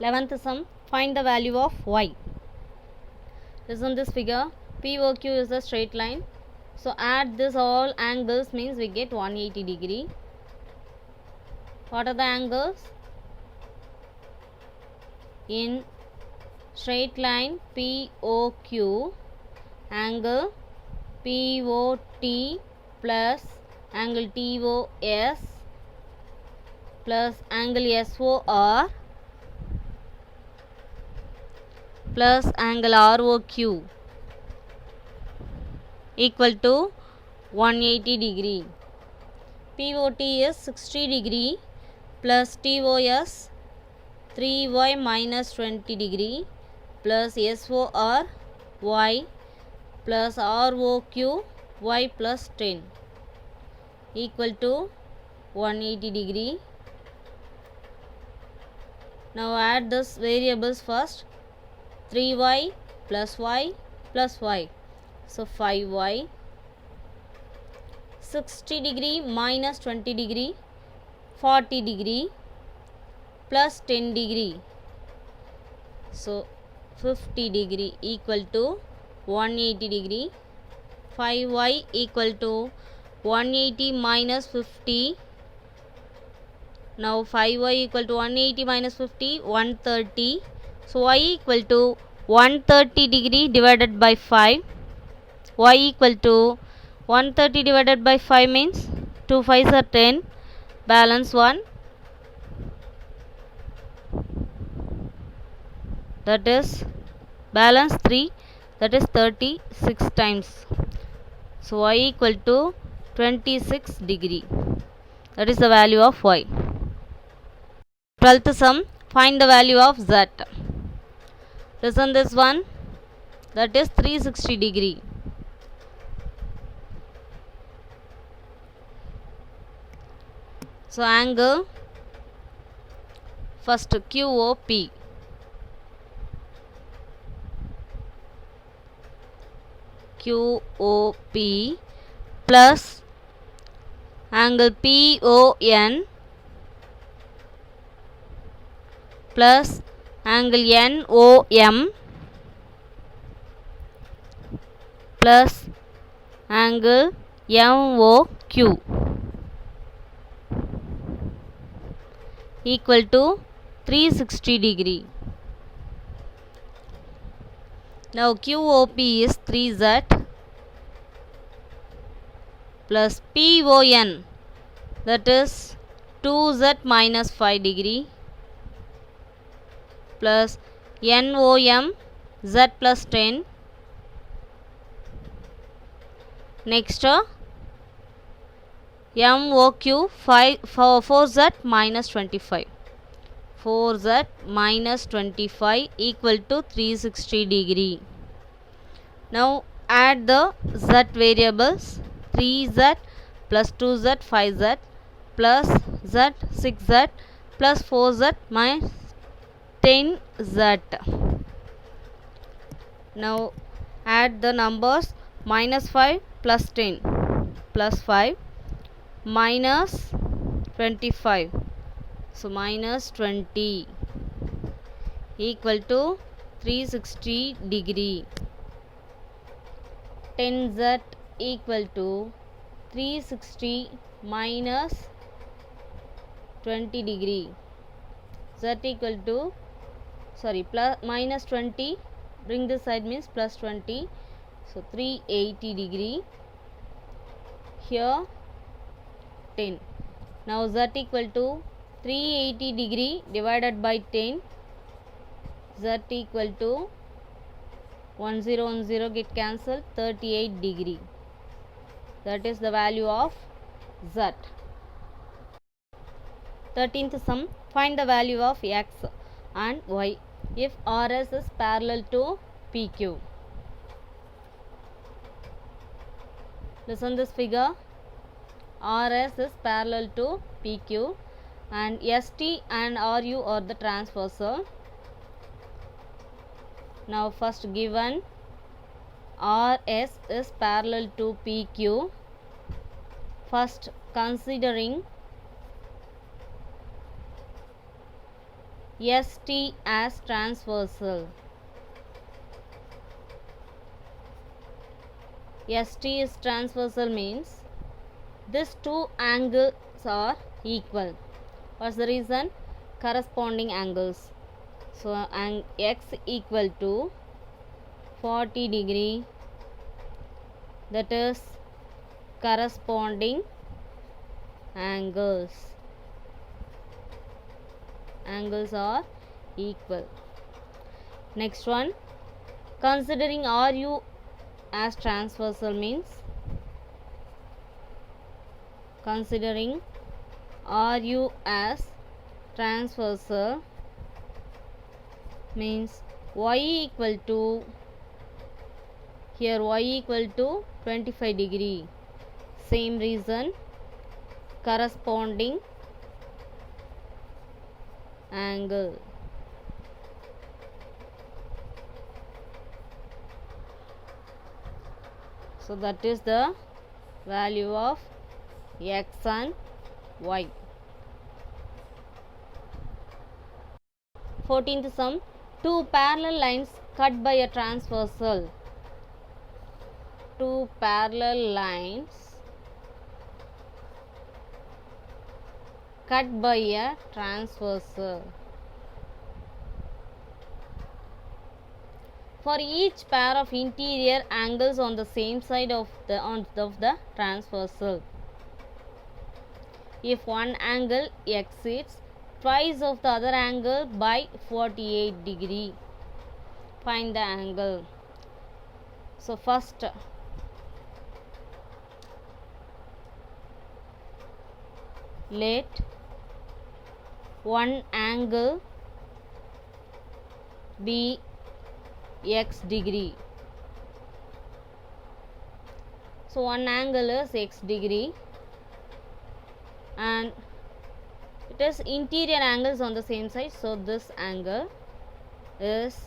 11th sum, find the value of y. Listen this figure, POQ is a straight line. So add this all angles means we get 180 degree. What are the angles? In straight line POQ, angle POT plus angle TOS plus angle SOR plus angle ROQ equal to 180 degree. POT is 60 degree plus TOS 3y minus 20 degree plus SOR y plus ROQ y plus 10 equal to 180 degree. Now add this variables first. 3y plus y plus y. So 5y. 60 degree minus 20 degree, 40 degree plus 10 degree. So 50 degree equal to 180 degree. 5y equal to 180 minus 50. Now 5y equal to 180 minus 50, 130. So y equal to 130 degree divided by 5. Y equal to 130 divided by 5 means 2 5s are 10. Balance 1. That is balance 3. That is 36 times. So y equal to 26 degree. That is the value of y. 12th sum, find the value of z. Listen this one, that is 360 degree. So angle first QOP. QOP plus angle PON plus angle NOM plus angle MOQ equal to 360 degree. Now QOP is 3Z plus PON, that is 2Z minus 5 degree plus NOM Z plus 10. Next MOQ 4Z minus 25. 4Z minus 25 equal to 360 degree. Now add the Z variables. 3Z plus 2Z 5Z plus Z 6Z plus 4Z minus 10Z. Now add the numbers. Minus 5 plus 10 plus 5 minus 25. So minus 20 equal to 360 degree. 10Z equal to 360 minus 20 degree. Z equal to plus minus 20. Bring this side means plus 20. So 380 degree. Here 10. Now Z equal to 380 degree divided by 10. Z equal to 1010 get cancelled, 38 degree. That is the value of Z. 13th sum, find the value of X and Y if RS is parallel to PQ. Listen this figure. RS is parallel to PQ and ST and RU are the transversal. Now first given RS is parallel to PQ. First, considering RS is parallel to PQ, then considering ST and RU are the transversal. Now first given RS is parallel to PQ. First, considering ST and RU are the transversal. Now first given RS is parallel to PQ. First, considering ST and RU are the transversal. Now first given RS is parallel to PQ. First, considering ST as transversal. ST is transversal means these two angles are equal. What's the reason? Corresponding angles. So X equal to 40 degree, that is corresponding angles. Angles are equal. Next one, considering RU as transversal means, considering RU as transversal means Y equal to, here Y equal to 25 degree. Same reason, corresponding angle. So that is the value of X and Y. 14th sum, two parallel lines cut by a transversal. Two parallel lines cut by a transversal. For each pair of interior angles on the same side of the transversal, if one angle exceeds twice of the other angle by 48 degree, find the angle. So first, let one angle be x degree. So one angle is x degree and it is interior angles on the same side. So this angle is,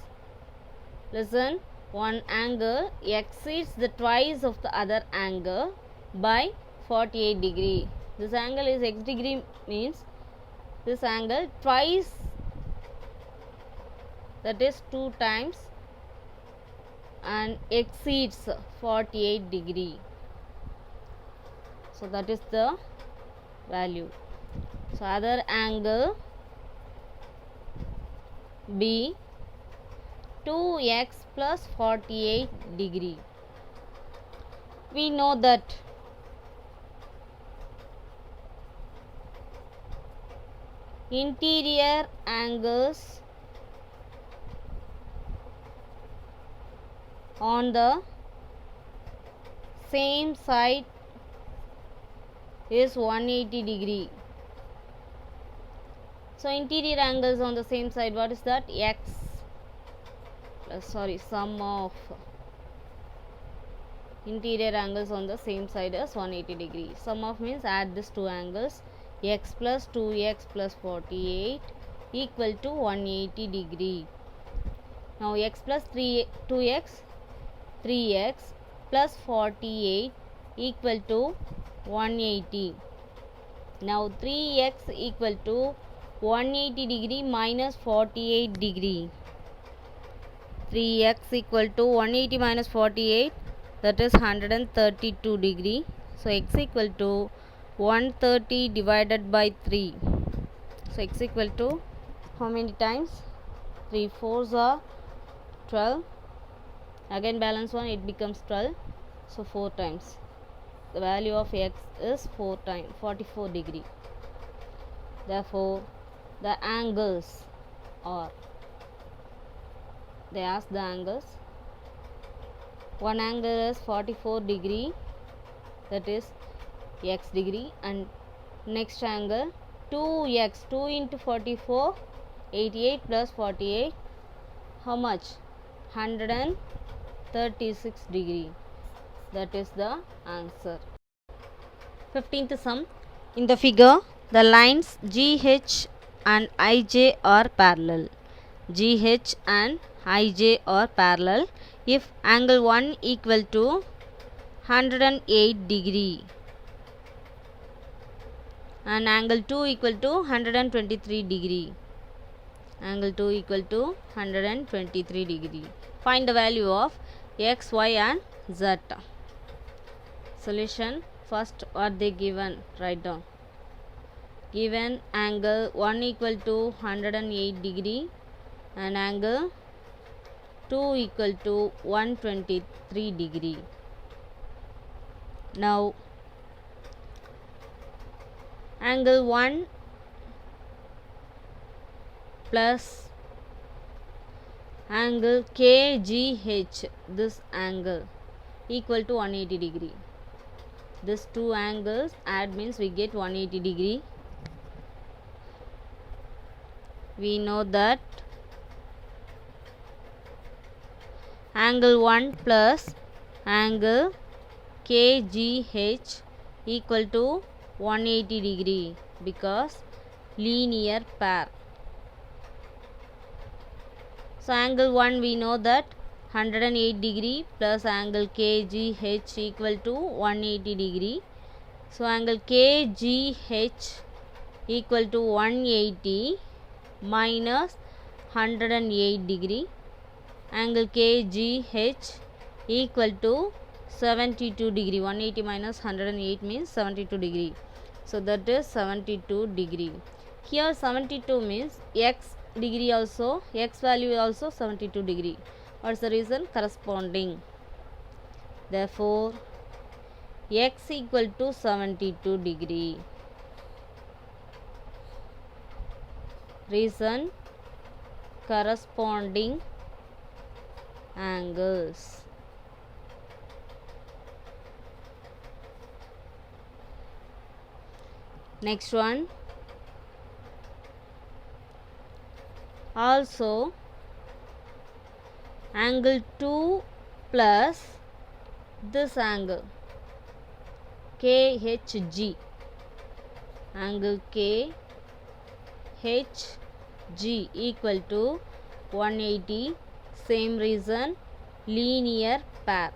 listen, one angle exceeds the twice of the other angle by 48 degree. This angle is x degree means this angle twice, that is 2 times, and exceeds 48 degree. So that is the value. So other angle be 2x plus 48 degree. We know that interior angles on the same side is 180 degree. So interior angles on the same side, what is that? X plus, sum of interior angles on the same side is 180 degree. Sum of means add these two angles, x plus 2x plus 48 equal to 180 degree. Now x plus 2x 3x plus 48 equal to 180. Now 3x equal to 180 degree minus 48 degree. 3x equal to 180 minus 48, that is 132 degree. So x equal to 130 divided by 3. So x equal to how many times? 3 4s are 12. Again balance 1, it becomes 12. So 4 times. The value of x is 4 times 44 degree. Therefore the angles are, they ask the angles. One angle is 44 degree, that is x degree, and next angle 2x, 2 into 44, 88 plus 48, how much? 136 degree. That is the answer. 15th sum. In the figure, the lines GH and IJ are parallel. GH and IJ are parallel if angle 1 equal to 108 degree and angle 2 equal to 123 degree. Angle 2 equal to 123 degree. Find the value of x, y and z. Solution. First, what they given, write down. Given angle 1 equal to 108 degree and angle 2 equal to 123 degree. Now angle 1 plus angle KGH, this angle equal to 180 degree. This two angles add means we get 180 degree. We know that angle 1 plus angle KGH equal to 180 degree because linear pair. So angle 1 we know that 108 degree plus angle KGH equal to 180 degree. So angle KGH equal to 180 minus 108 degree. Angle KGH equal to 72 degree. 180 minus 108 means 72 degree. So that is 72 degree. Here 72 means x degree also, x value also 72 degree. What's the reason? Corresponding. Therefore x equal to 72 degree. Reason, corresponding angles. Next one. Also angle 2 plus this angle KHG, angle KHG equal to 180. Same reason, linear pair.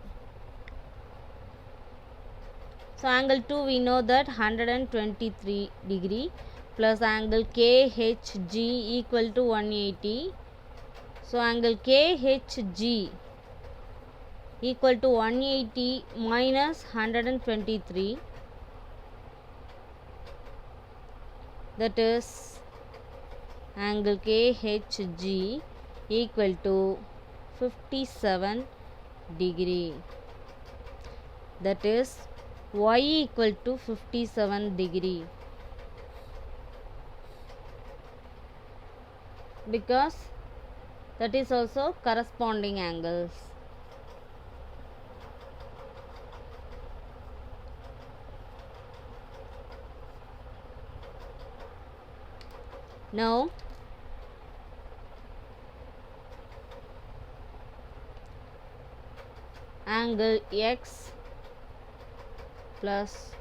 So angle 2 we know that 123 degree plus angle KHG equal to 180. So angle KHG equal to 180 minus 123, that is angle KHG equal to 57 degree. That is y equal to 57 degree because that is also corresponding angles. Now angle x plus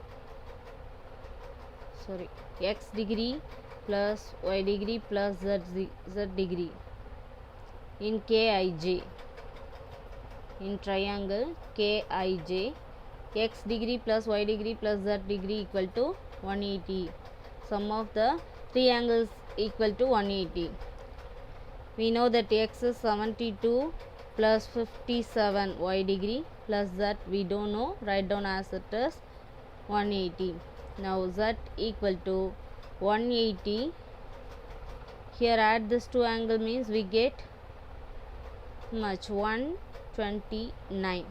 x degree plus y degree plus z degree in Kij, in triangle Kij, x degree plus y degree plus z degree equal to 180. Sum of the three angles equal to 180. We know that x is 72 plus 57 y degree plus z we don't know, write down as it is 180. Now z equal to 180. Here add this two angle means we get much 129.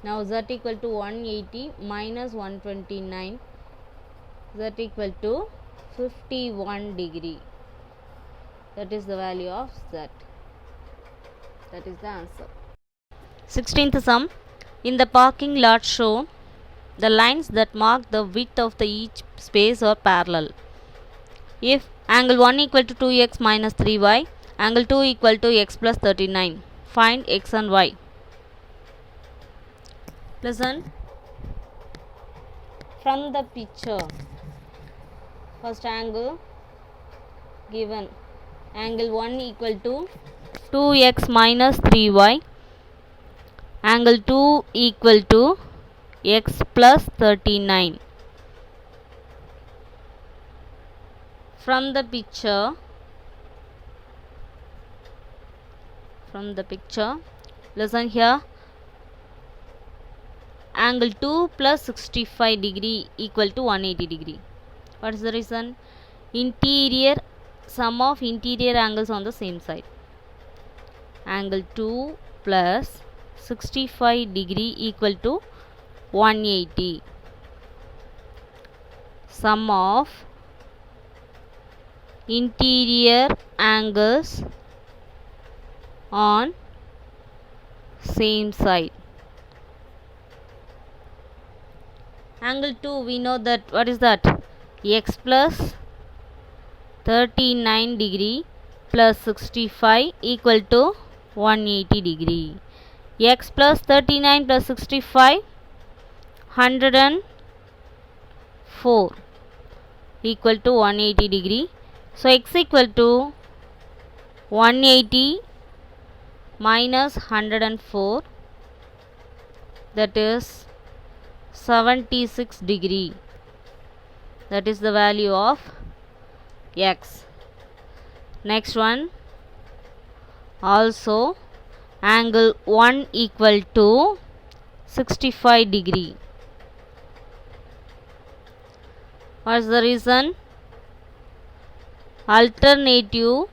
Now z equal to 180 minus 129, z equal to 51 degree. That is the value of z. That is the answer. 16th sum. In the parking lot shown, the lines that mark the width of the each space are parallel. If angle 1 equal to 2x minus 3y, angle 2 equal to x plus 39. Find x and y. Listen. From the picture, first angle given, angle 1 equal to 2x minus 3y, angle 2 equal to x plus 39. From the picture, from the picture. Listen here. Angle 2 plus 65 degree equal to 180 degree. What is the reason? Interior, sum of interior angles on the same side. Angle 2 plus 65 degree equal to 180. Sum of interior angles on same side. Angle 2, we know that, what is that? X plus 39 degree plus 65 equal to 180 degree. X plus 39 plus 65, 104 equal to 180 degree. So x equal to 180 minus 104, that is 76 degree. That is the value of x. Next one, also angle 1 equal to 65 degree. What is the reason? Alternative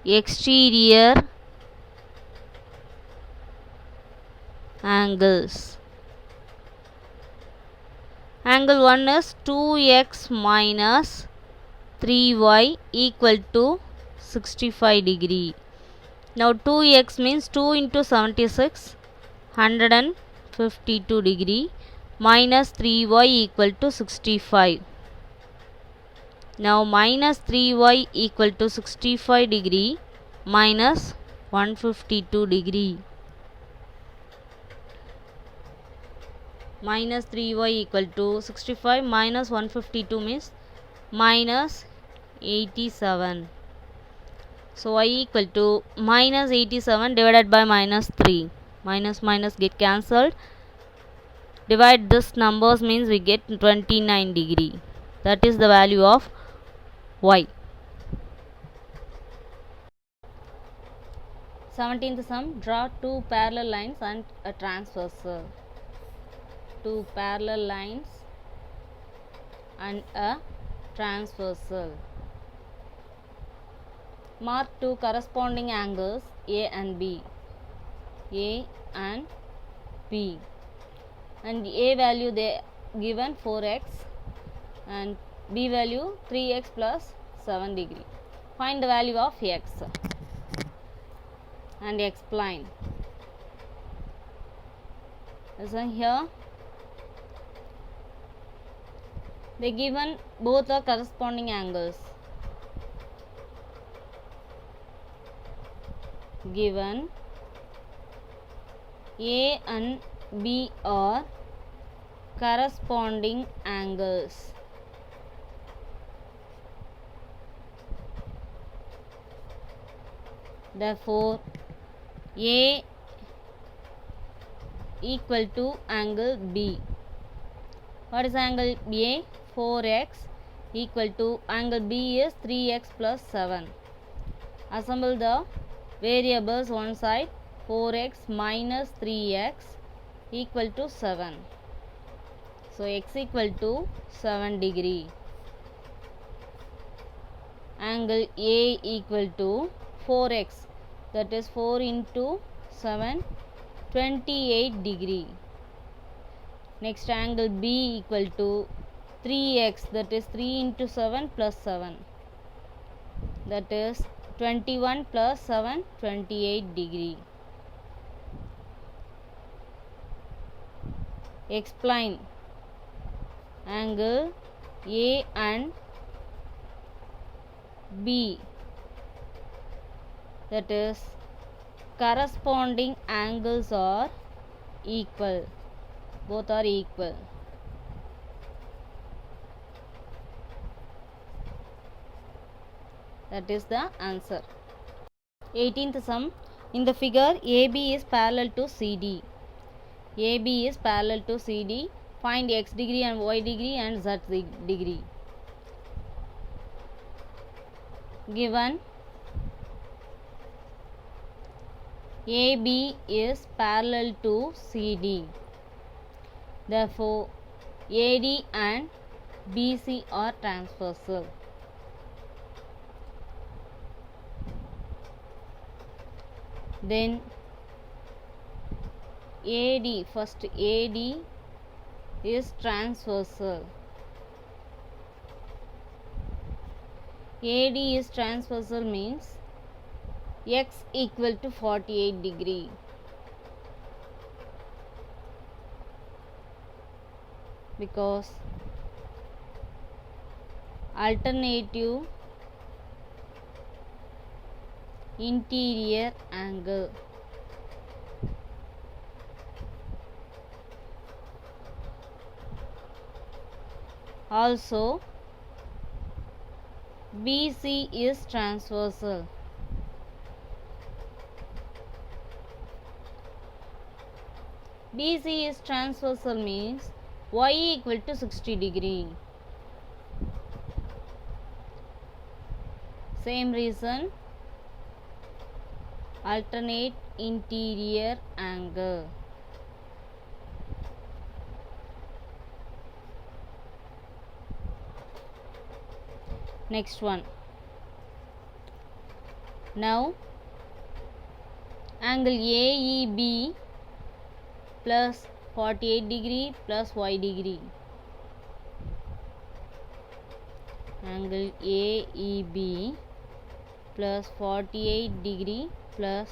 exterior angles. Angle 1 is 2x minus 3y equal to 65 degree. Now 2x means 2 into 76, 152 degree, minus 3y equal to 65. Now minus 3y equal to 65 degree minus 152 degree. Minus 3y equal to 65 minus 152 means minus 87. So y equal to minus 87 divided by minus 3. Minus minus get cancelled. Divide this numbers means we get 29 degree. That is the value of y. 17th sum. Draw two parallel lines and a transversal. Two parallel lines and a transversal. Mark two corresponding angles A and B. A and B. And A value they given 4x and B value 3x plus 7 degree. Find the value of x and explain. Listen here. They given both are corresponding angles. Given A and B are corresponding angles. Therefore, A equal to angle B. What is angle A? 4x equal to angle B is 3x plus 7. Assemble the variables one side. 4x minus 3x equal to 7. So x equal to 7 degree. Angle A equal to 4x, that is 4 into 7, 28 degree. Next angle B equal to 3x, that is 3 into 7 plus 7, that is 21 plus 7, 28 degree. Explain angle A and B, that is corresponding angles are equal, both are equal. That is the answer. 18th sum. In the figure, AB is parallel to CD. AB is parallel to CD. Find x degree and y degree and z degree. Given AB is parallel to CD. Therefore, AD and BC are transversal. Then AD, first AD is transversal. AD is transversal means x equal to 48 degree. Because alternative interior angle. Also, BC is transversal. BC is transversal means y equal to 60 degree. Same reason, alternate interior angle. Next one. Now, angle AEB plus 48 degree plus y degree. Angle AEB plus 48 degree plus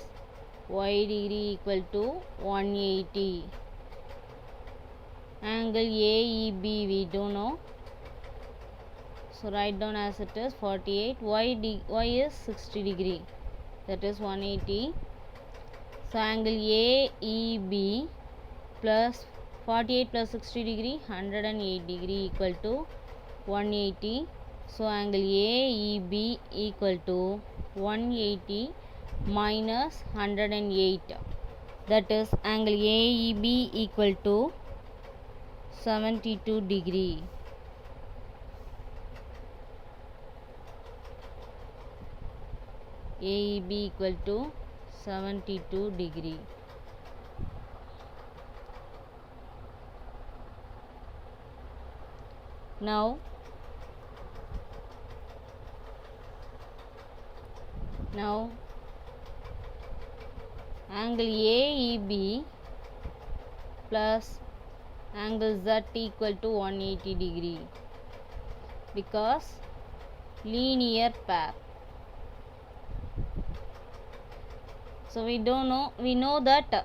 y degree equal to 180. Angle AEB we don't know, so write down as it is 48. Y is 60 degree, that is 180. So angle AEB plus 48 plus 60 degree 108 degree equal to 180. So angle AEB equal to 180 minus 108, that is angle AEB equal to 72 degree. AEB equal to 72 degree. Now angle AEB plus angle Z equal to 180 degree, because linear pair. So we know that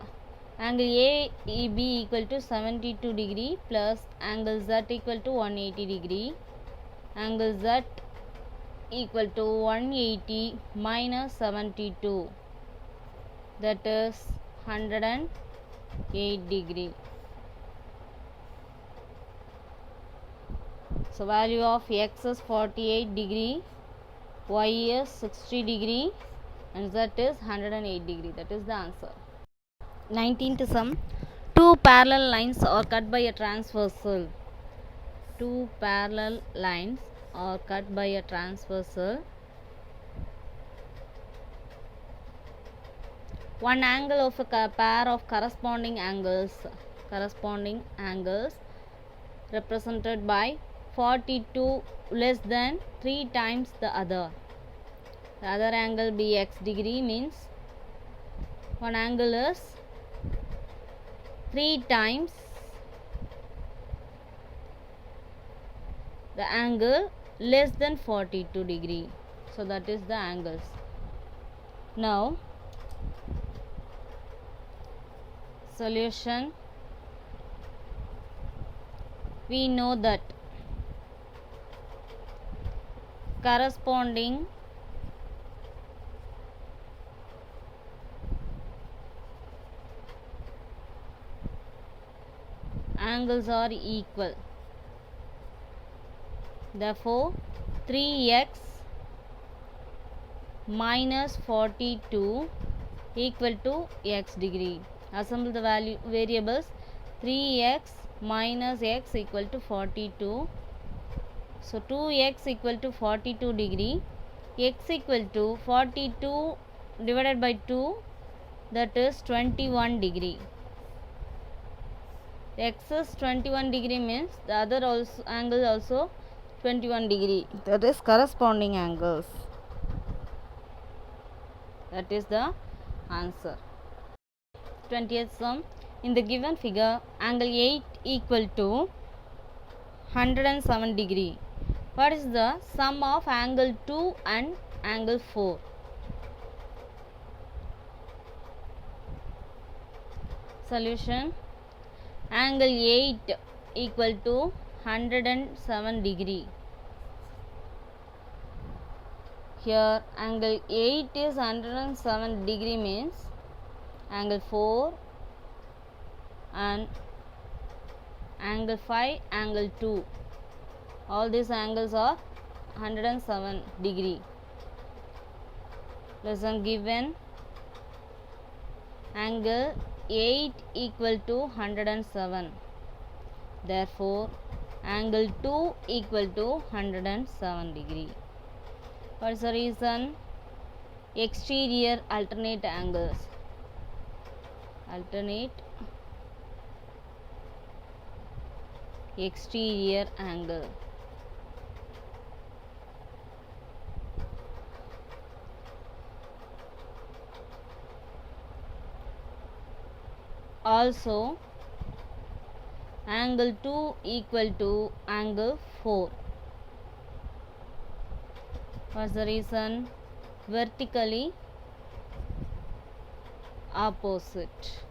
angle AEB equal to 72 degree plus angle Z equal to 180 degree. Angle Z equal to 180 minus 72, that is 108 degree. So value of x is 48 degree, y is 60 degree and z is 108 degree. That is the answer. 19th sum. Two parallel lines are cut by a transversal. Two parallel lines are cut by a transversal. One angle of a pair of corresponding angles represented by 42 less than 3 times the other. The other angle be x degree means one angle is 3 times the angle less than 42 degree. So that is the angles. Now solution. We know that corresponding angles are equal. Therefore 3x minus 42 equal to x degree. Assemble the variables. 3x minus x equal to 42. So 2x equal to 42 degree. X equal to 42 divided by 2, that is 21 degree. The x is 21 degree means the other also angle also 21 degree. That is corresponding angles. That is the answer. 20th sum. In the given figure, angle 8 equal to 107 degree. What is the sum of angle 2 and angle 4? Solution. Angle 8 equal to 107 degree. Here angle 8 is 107 degree means angle 4 and angle 5, angle 2. All these angles are 107 degree. Lesson given. Angle 8 equal to 107. Therefore, angle 2 equal to 107 degree. What is the reason? Exterior alternate angles. Alternate exterior angle. Also, angle 2 equal to angle 4. What's the reason? Vertically opposite.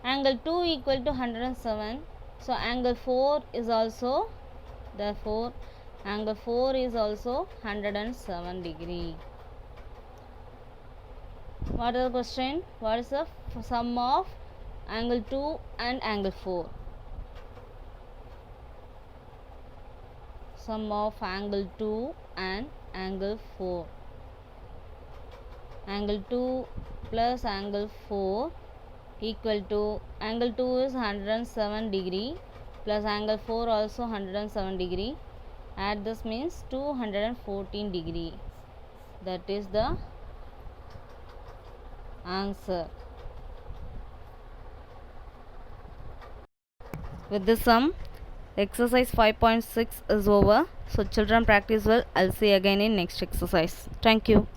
Angle 2 equal to 107. So, angle 4 is also, therefore, angle 4 is also 107 degree. What is the question? What is the sum of angle 2 and angle 4? Sum of angle 2 and angle 4. Angle 2 plus angle 4 equal to, angle 2 is 107 degree plus angle 4 also 107 degree. Add this means 214 degree. That is the answer. With this sum, exercise 5.6 is over. So children practice well. I'll see you again in next exercise. Thank you.